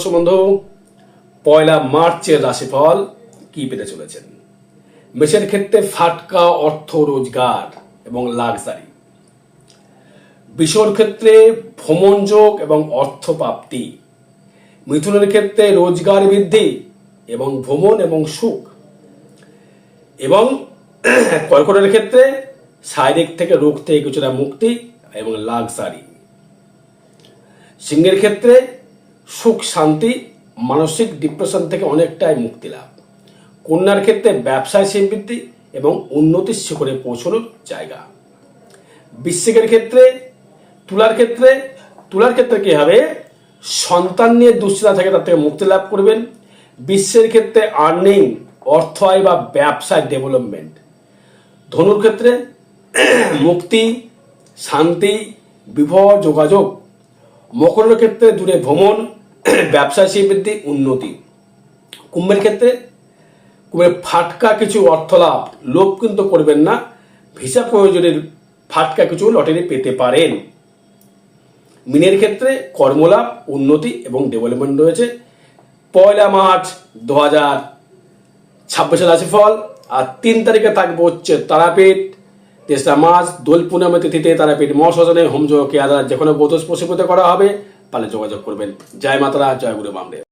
বন্ধু, পয়লা মার্চের রাশিফল কি পেতে চলেছেন? মেষের ক্ষেত্রে ফাটকা অর্থ রোজগার এবং লাক্সারি। বৃষর ক্ষেত্রে ভ্রমণ যোগ এবং অর্থ প্রাপ্তি। মিথুনের ক্ষেত্রে রোজগার বৃদ্ধি এবং ভ্রমণ এবং সুখ। এবং কর্কটের ক্ষেত্রে শারীরিক থেকে রোগ থেকে কিছুটা মুক্তি এবং লাক্সারি। সিংহের ক্ষেত্রে সুখ শান্তি, মানসিক ডিপ্রেশন থেকে অনেকটাই মুক্তি লাভ। কন্যার ক্ষেত্রে ব্যবসায় সমৃদ্ধি এবং উন্নতির শিখরে পৌঁছানোর জায়গা। বৃশ্চিকের ক্ষেত্রে তুলার ক্ষেত্রে কি হবে? সন্তান নিয়ে দুশ্চিন্তা থেকে তার থেকে মুক্তি লাভ করবেন। বিশ্বের ক্ষেত্রে আর্নিং, অর্থ আয় বা ব্যবসায় ডেভেলপমেন্ট। ধনুর ক্ষেত্রে মুক্তি, শান্তি, বিবাহ যোগাযোগ। মকরের ক্ষেত্রে দূরে ভ্রমণ, ব্যবসায় সমৃদ্ধি, উন্নতি। কুম্ভের ক্ষেত্রে ফাটকা কিছু অর্থ লাভ। লোভ কিন্তু করবেন না, ভিসা প্রয়োজনের ফাটকা কিছু লটারি পেতে পারেন। মীনের ক্ষেত্রে কর্মলাভ, উন্নতি এবং ডেভেলপমেন্ট রয়েছে। পয়লা মার্চ 2026 রাশিফল। আর 3 তারিখে থাকবে হচ্ছে তারাপীঠ, 3রা মার্চ দোল পূর্ণিমা তিথিতে তারাপীঠ মহাশ্মশানে হোমযজ্ঞ আদালত যেখানে বোধস প্রশিক্ষিত করা হবে, পালে যোগাযোগ করবেন। জয় মাতারা, জয় গুরু বামদেব।